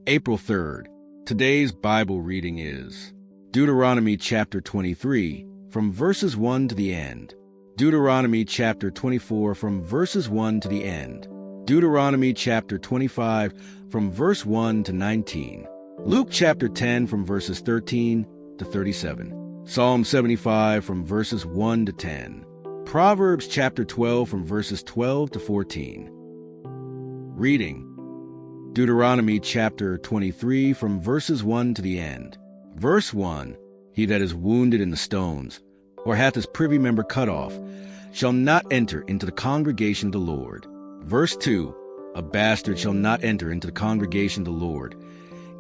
April 3rd. Today's Bible reading is Deuteronomy chapter 23, from verses 1 to the end. Deuteronomy chapter 24, from verses 1 to the end. Deuteronomy chapter 25, from verse 1 to 19. Luke chapter 10, from verses 13 to 37. Psalm 75, from verses 1 to 10. Proverbs chapter 12, from verses 12 to 14. Reading Deuteronomy chapter 23, from verses 1 to the end. Verse 1, He that is wounded in the stones, or hath his privy member cut off, shall not enter into the congregation of the Lord. Verse 2, A bastard shall not enter into the congregation of the Lord.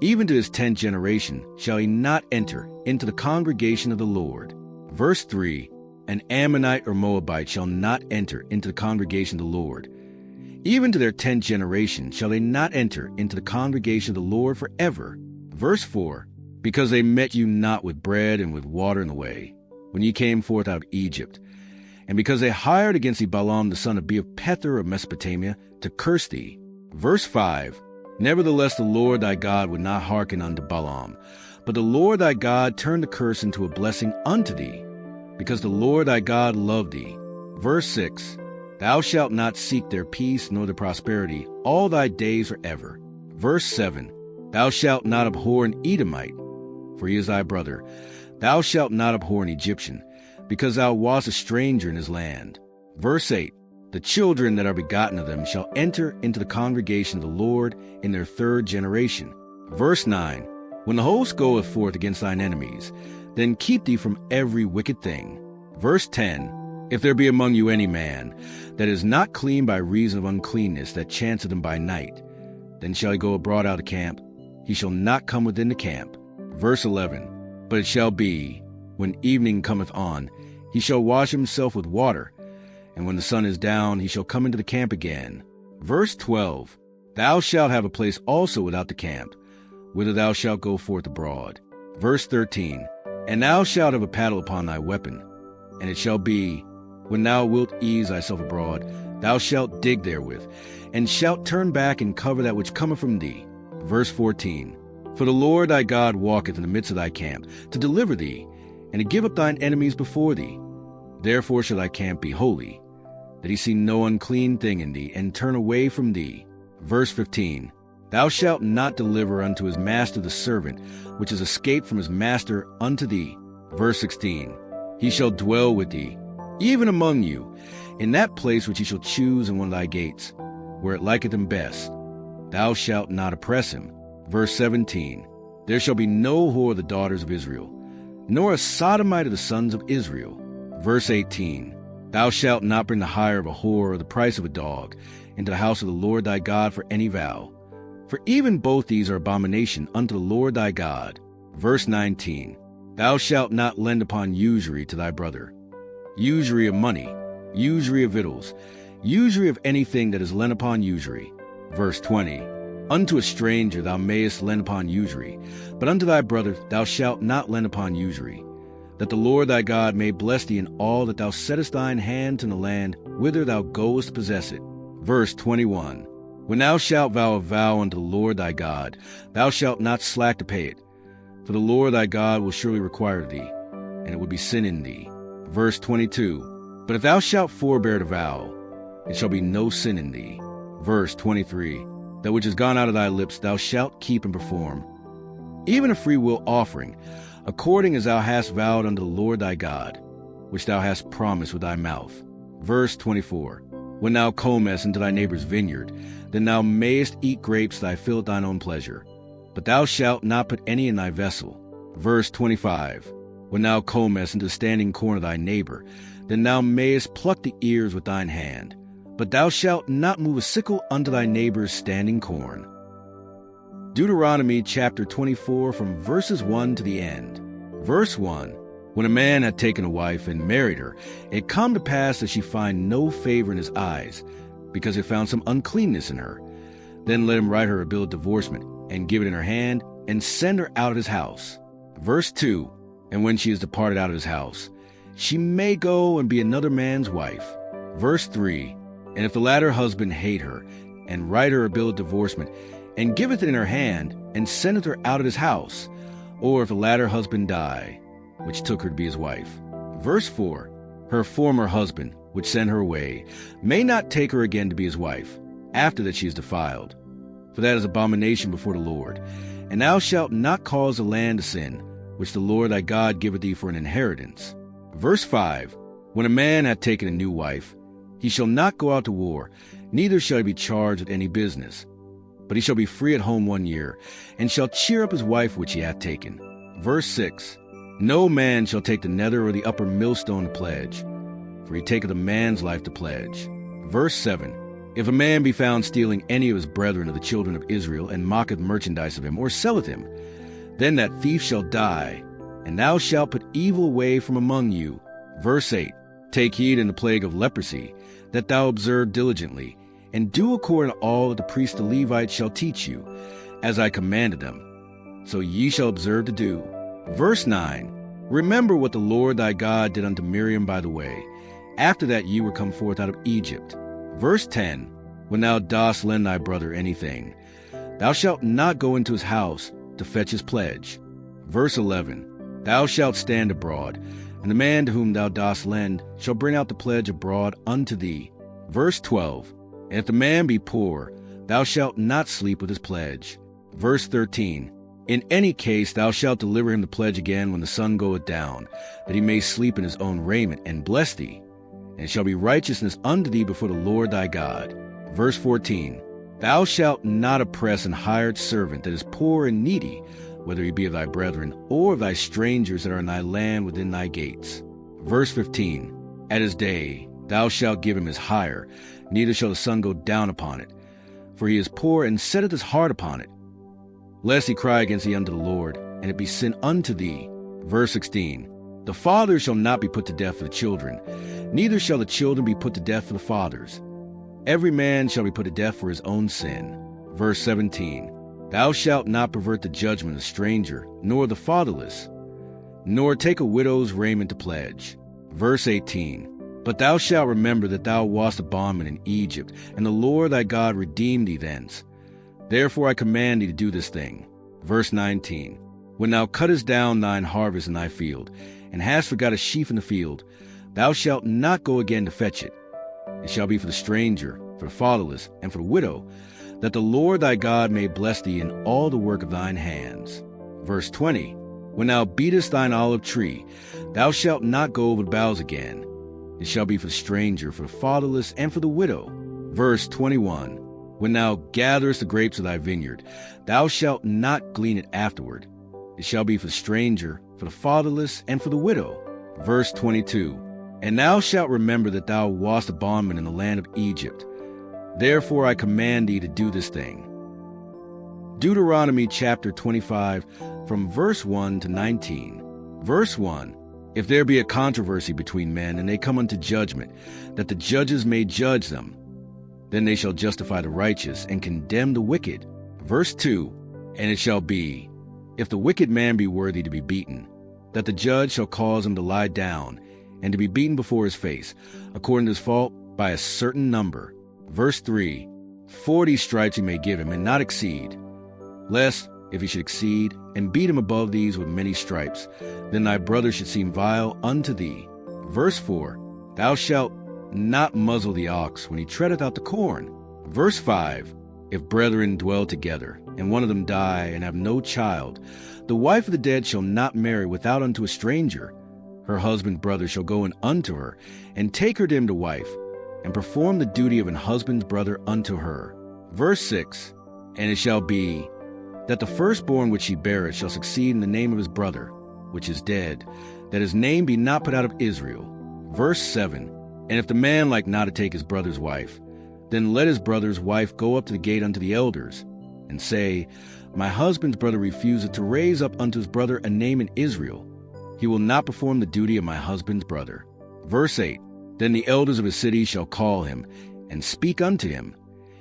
Even to his 10th generation shall he not enter into the congregation of the Lord. Verse 3, An Ammonite or Moabite shall not enter into the congregation of the Lord. Even to their 10th generation shall they not enter into the congregation of the Lord forever. Verse 4, Because they met you not with bread and with water in the way, when ye came forth out of Egypt, and because they hired against thee Balaam the son of Beor-Pether of Mesopotamia to curse thee. Verse 5, Nevertheless the Lord thy God would not hearken unto Balaam, but the Lord thy God turned the curse into a blessing unto thee, because the Lord thy God loved thee. Verse 6, Thou shalt not seek their peace nor their prosperity all thy days forever. Verse 7, Thou shalt not abhor an Edomite, for he is thy brother. Thou shalt not abhor an Egyptian, because thou wast a stranger in his land. Verse 8, The children that are begotten of them shall enter into the congregation of the Lord in their 3rd generation. Verse 9, When the host goeth forth against thine enemies, then keep thee from every wicked thing. Verse 10, If there be among you any man that is not clean by reason of uncleanness that chanceth him by night, then shall he go abroad out of the camp. He shall not come within the camp. Verse 11, But it shall be, when evening cometh on, he shall wash himself with water, and when the sun is down, he shall come into the camp again. Verse 12, Thou shalt have a place also without the camp, whither thou shalt go forth abroad. Verse 13, And thou shalt have a paddle upon thy weapon, and it shall be, when thou wilt ease thyself abroad, thou shalt dig therewith, and shalt turn back and cover that which cometh from thee. Verse 14, For the Lord thy God walketh in the midst of thy camp, to deliver thee, and to give up thine enemies before thee. Therefore shall thy camp be holy, that he see no unclean thing in thee, and turn away from thee. Verse 15, Thou shalt not deliver unto his master the servant, which is escaped from his master unto thee. Verse 16, He shall dwell with thee, even among you, in that place which he shall choose in one of thy gates, where it liketh him best. Thou shalt not oppress him. Verse 17, There shall be no whore of the daughters of Israel, nor a sodomite of the sons of Israel. Verse 18, Thou shalt not bring the hire of a whore or the price of a dog into the house of the Lord thy God for any vow. For even both these are abomination unto the Lord thy God. Verse 19, Thou shalt not lend upon usury to thy brother, usury of money, usury of victuals, usury of anything that is lent upon usury. Verse 20, Unto a stranger thou mayest lend upon usury, but unto thy brother thou shalt not lend upon usury, that the Lord thy God may bless thee in all that thou settest thine hand to in the land whither thou goest to possess it. Verse 21, When thou shalt vow a vow unto the Lord thy God, thou shalt not slack to pay it, for the Lord thy God will surely require thee, and it would be sin in thee. Verse 22, But if thou shalt forbear to vow, it shall be no sin in thee. Verse 23, That which is gone out of thy lips thou shalt keep and perform, even a freewill offering, according as thou hast vowed unto the Lord thy God, which thou hast promised with thy mouth. Verse 24, When thou comest into thy neighbor's vineyard, then thou mayest eat grapes thy fill at thine own pleasure, but thou shalt not put any in thy vessel. Verse 25, When thou comest into the standing corn of thy neighbor, then thou mayest pluck the ears with thine hand, but thou shalt not move a sickle unto thy neighbor's standing corn. Deuteronomy chapter 24, from verses 1 to the end. Verse 1, When a man had taken a wife and married her, it come to pass that she find no favor in his eyes, because he found some uncleanness in her. Then let him write her a bill of divorcement, and give it in her hand, and send her out of his house. Verse 2, And when she is departed out of his house, she may go and be another man's wife. Verse 3, And if the latter husband hate her, and write her a bill of divorcement, and giveth it in her hand, and sendeth her out of his house, or if the latter husband die, which took her to be his wife. Verse 4, her former husband, which sent her away, may not take her again to be his wife, after that she is defiled. For that is abomination before the Lord. And thou shalt not cause the land to sin, which the Lord thy God giveth thee for an inheritance. Verse 5, when a man hath taken a new wife, he shall not go out to war, neither shall he be charged with any business. But he shall be free at home 1 year, and shall cheer up his wife which he hath taken. Verse 6, no man shall take the nether or the upper millstone to pledge, for he taketh a man's life to pledge. Verse 7, if a man be found stealing any of his brethren of the children of Israel, and mocketh merchandise of him, or selleth him, then that thief shall die, and thou shalt put evil away from among you. Verse 8, take heed in the plague of leprosy, that thou observe diligently, and do according to all that the priests the Levites shall teach you, as I commanded them. So ye shall observe to do. Verse 9, remember what the Lord thy God did unto Miriam by the way, after that ye were come forth out of Egypt. Verse 10, when thou dost lend thy brother anything, thou shalt not go into his house to fetch his pledge. Verse 11, thou shalt stand abroad, and the man to whom thou dost lend shall bring out the pledge abroad unto thee. Verse 12, and if the man be poor, thou shalt not sleep with his pledge. Verse 13, in any case thou shalt deliver him the pledge again when the sun goeth down, that he may sleep in his own raiment, and bless thee, and it shall be righteousness unto thee before the Lord thy God. Verse 14, thou shalt not oppress an hired servant that is poor and needy, whether he be of thy brethren, or of thy strangers that are in thy land within thy gates. Verse 15, at his day thou shalt give him his hire, neither shall the sun go down upon it, for he is poor and setteth his heart upon it, lest he cry against thee unto the Lord, and it be sin unto thee. Verse 16, the father shall not be put to death for the children, neither shall the children be put to death for the fathers. Every man shall be put to death for his own sin. Verse 17, thou shalt not pervert the judgment of the stranger, nor the fatherless, nor take a widow's raiment to pledge. Verse 18, but thou shalt remember that thou wast a bondman in Egypt, and the Lord thy God redeemed thee thence. Therefore I command thee to do this thing. Verse 19, when thou cuttest down thine harvest in thy field, and hast forgot a sheaf in the field, thou shalt not go again to fetch it. It shall be for the stranger, for the fatherless, and for the widow, that the Lord thy God may bless thee in all the work of thine hands. Verse 20, when thou beatest thine olive tree, thou shalt not go over the boughs again. It shall be for the stranger, for the fatherless, and for the widow. Verse 21, when thou gatherest the grapes of thy vineyard, thou shalt not glean it afterward. It shall be for the stranger, for the fatherless, and for the widow. Verse 22, and thou shalt remember that thou wast a bondman in the land of Egypt. Therefore I command thee to do this thing. Deuteronomy chapter 25, from verse 1 to 19. Verse 1, if there be a controversy between men, and they come unto judgment, that the judges may judge them, then they shall justify the righteous, and condemn the wicked. Verse 2, and it shall be, if the wicked man be worthy to be beaten, that the judge shall cause him to lie down, and to be beaten before his face, according to his fault, by a certain number. Verse 3, 40 stripes he may give him, and not exceed, lest, if he should exceed, and beat him above these with many stripes, then thy brother should seem vile unto thee. Verse 4, thou shalt not muzzle the ox when he treadeth out the corn. Verse 5, if brethren dwell together, and one of them die, and have no child, the wife of the dead shall not marry without unto a stranger. Her husband's brother shall go in unto her, and take her to him to wife, and perform the duty of an husband's brother unto her. Verse 6, and it shall be, that the firstborn which he beareth shall succeed in the name of his brother, which is dead, that his name be not put out of Israel. Verse 7, and if the man like not to take his brother's wife, then let his brother's wife go up to the gate unto the elders, and say, my husband's brother refuseth to raise up unto his brother a name in Israel. He will not perform the duty of my husband's brother. Verse 8, then the elders of his city shall call him, and speak unto him,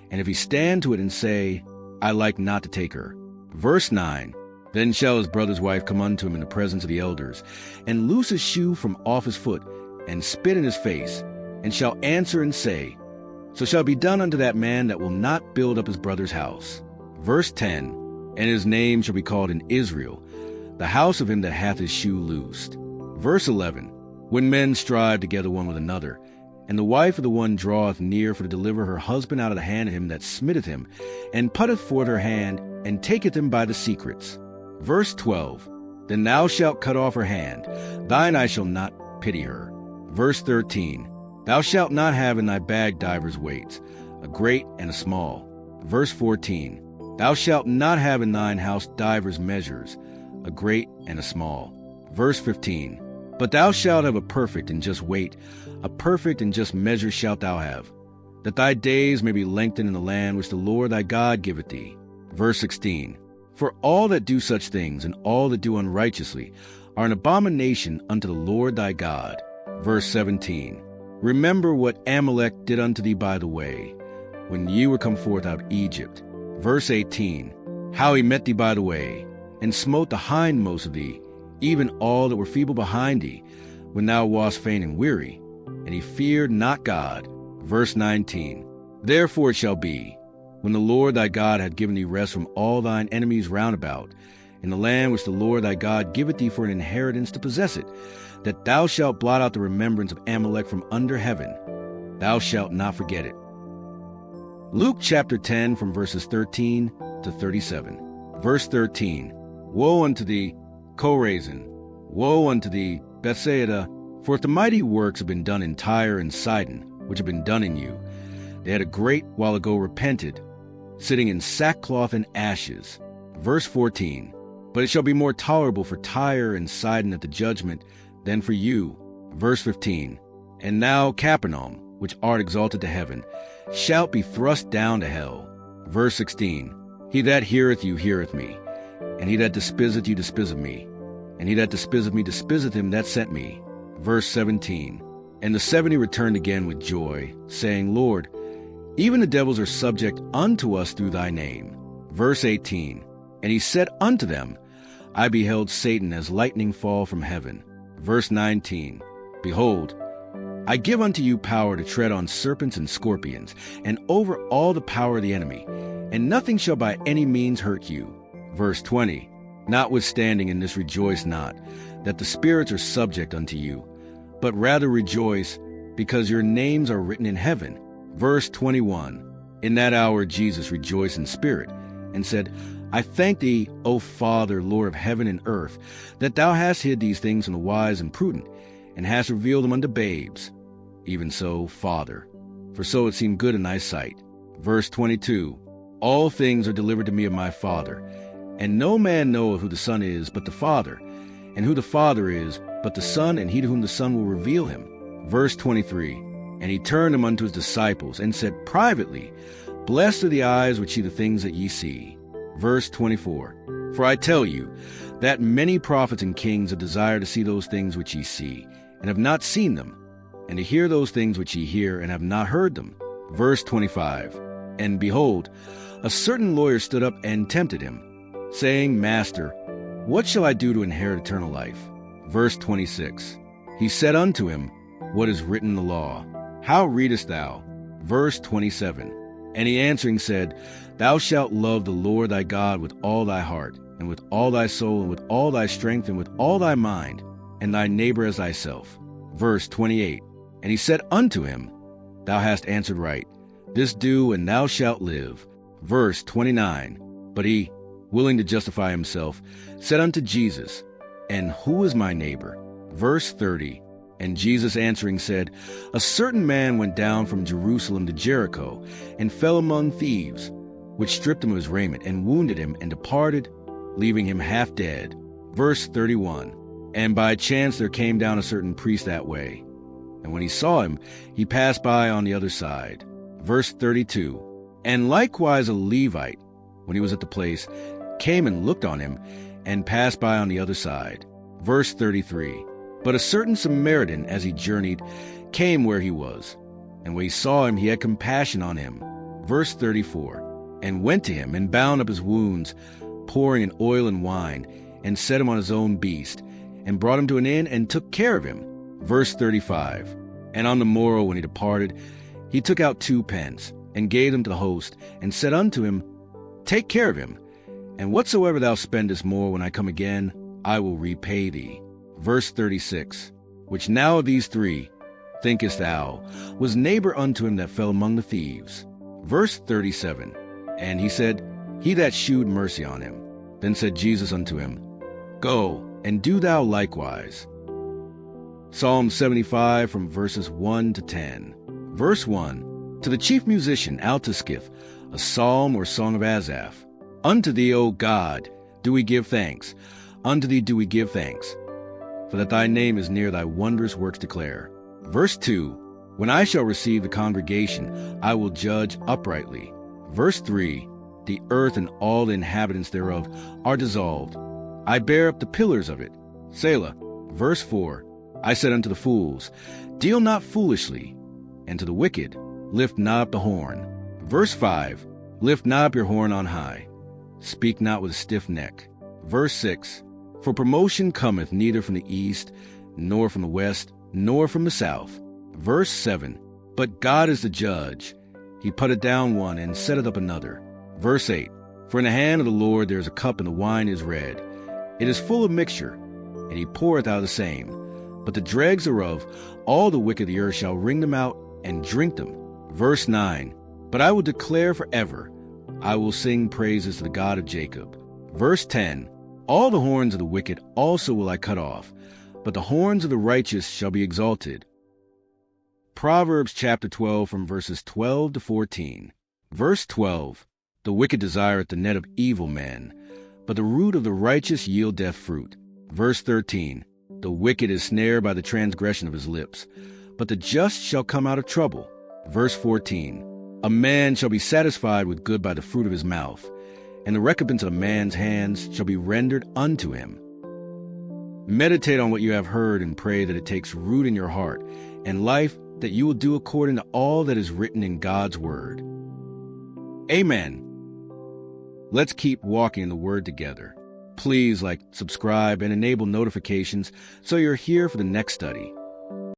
and if he stand to it and say, I like not to take her. Verse 9, then shall his brother's wife come unto him in the presence of the elders, and loose his shoe from off his foot, and spit in his face, and shall answer and say, so shall be done unto that man that will not build up his brother's house. Verse 10, and his name shall be called in Israel, the house of him that hath his shoe loosed. Verse 11. When men strive together one with another, and the wife of the one draweth near for to deliver her husband out of the hand of him that smitteth him, and putteth forth her hand, and taketh him by the secrets. Verse 12. Then thou shalt cut off her hand, thine eye shall not pity her. Verse 13. Thou shalt not have in thy bag divers weights, a great and a small. Verse 14. Thou shalt not have in thine house divers measures, a great and a small. Verse 15. But thou shalt have a perfect and just weight, a perfect and just measure shalt thou have, that thy days may be lengthened in the land which the Lord thy God giveth thee. Verse 16. For all that do such things, and all that do unrighteously, are an abomination unto the Lord thy God. Verse 17. Remember what Amalek did unto thee by the way, when ye were come forth out of Egypt. Verse 18. How he met thee by the way, and smote the hindmost of thee, even all that were feeble behind thee, when thou wast faint and weary, and he feared not God. Verse 19. Therefore it shall be, when the Lord thy God hath given thee rest from all thine enemies round about, in the land which the Lord thy God giveth thee for an inheritance to possess it, that thou shalt blot out the remembrance of Amalek from under heaven. Thou shalt not forget it. Luke chapter 10 from verses 13 to 37. Verse 13. Woe unto thee, Chorazin! Woe unto thee, Bethsaida! For if the mighty works have been done in Tyre and Sidon, which have been done in you, they had a great while ago repented, sitting in sackcloth and ashes. Verse 14. But it shall be more tolerable for Tyre and Sidon at the judgment than for you. Verse 15. And thou, Capernaum, which art exalted to heaven, shalt be thrust down to hell. Verse 16. He that heareth you heareth me, and he that despiseth you despiseth me, and he that despiseth me despiseth him that sent me. Verse 17. And the 70 returned again with joy, saying, Lord, even the devils are subject unto us through thy name. Verse 18. And he said unto them, I beheld Satan as lightning fall from heaven. Verse 19. Behold, I give unto you power to tread on serpents and scorpions, and over all the power of the enemy, and nothing shall by any means hurt you. Verse 20. Notwithstanding in this rejoice not, that the spirits are subject unto you, but rather rejoice, because your names are written in heaven. Verse 21. In that hour Jesus rejoiced in spirit, and said, I thank thee, O Father, Lord of heaven and earth, that thou hast hid these things from the wise and prudent, and hast revealed them unto babes. Even so, Father, for so it seemed good in thy sight. Verse 22. All things are delivered to me of my Father, and no man knoweth who the Son is but the Father, and who the Father is but the Son, and he to whom the Son will reveal him. Verse 23. And he turned him unto his disciples, and said privately, Blessed are the eyes which see the things that ye see. Verse 24. For I tell you, that many prophets and kings have desired to see those things which ye see, and have not seen them, and to hear those things which ye hear, and have not heard them. Verse 25. And behold, a certain lawyer stood up and tempted him, saying, Master, what shall I do to inherit eternal life? Verse 26. He said unto him, What is written in the law? How readest thou? Verse 27. And he answering said, Thou shalt love the Lord thy God with all thy heart, and with all thy soul, and with all thy strength, and with all thy mind, and thy neighbor as thyself. Verse 28. And he said unto him, Thou hast answered right. This do, and thou shalt live. Verse 29. But he, willing to justify himself, said unto Jesus, And who is my neighbor? Verse 30. And Jesus answering said, A certain man went down from Jerusalem to Jericho, and fell among thieves, which stripped him of his raiment, and wounded him, and departed, leaving him half dead. Verse 31. And by chance there came down a certain priest that way, and when he saw him, he passed by on the other side. Verse 32. And likewise a Levite, when he was at the place, came and looked on him, and passed by on the other side. Verse 33. But a certain Samaritan, as he journeyed, came where he was, and when he saw him, he had compassion on him. Verse 34. And went to him, and bound up his wounds, pouring in oil and wine, and set him on his own beast, and brought him to an inn, and took care of him. Verse 35. And on the morrow when he departed, he took out 2 pence, and gave them to the host, and said unto him, Take care of him, And whatsoever thou spendest more when I come again, I will repay thee. Verse 36. Which now of these three, thinkest thou, was neighbor unto him that fell among the thieves? Verse 37. And he said, He that shewed mercy on him. Then said Jesus unto him, Go, and do thou likewise. Psalm 75 from verses 1 to 10. Verse 1. To the chief musician, altoskith, a psalm or song of Asaph. Unto thee, O God, do we give thanks. Unto thee do we give thanks. For that thy name is near, thy wondrous works declare. Verse 2. When I shall receive the congregation, I will judge uprightly. Verse 3. The earth and all the inhabitants thereof are dissolved. I bear up the pillars of it. Selah. Verse 4. I said unto the fools, Deal not foolishly. And to the wicked, lift not up the horn. Verse 5. Lift not up your horn on high. Speak not with a stiff neck. Verse 6. For promotion cometh neither from the east, nor from the west, nor from the south. Verse 7. But God is the judge. He putteth down one, and setteth up another. Verse 8. For in the hand of the Lord there is a cup, and the wine is red. It is full of mixture, and he poureth out the same. But the dregs thereof, all the wicked of the earth shall wring them out, and drink them. Verse 9. But I will declare forever. I will sing praises to the God of Jacob. Verse 10. All the horns of the wicked also will I cut off, but the horns of the righteous shall be exalted. Proverbs chapter 12 from verses 12 to 14. Verse 12. The wicked desireth the net of evil men, but the root of the righteous yieldeth fruit. Verse 13. The wicked is snared by the transgression of his lips, but the just shall come out of trouble. Verse 14. A man shall be satisfied with good by the fruit of his mouth, and the recompense of a man's hands shall be rendered unto him. Meditate on what you have heard and pray that it takes root in your heart and life, that you will do according to all that is written in God's word. Amen. Let's keep walking in the word together. Please subscribe, and enable notifications so you're here for the next study.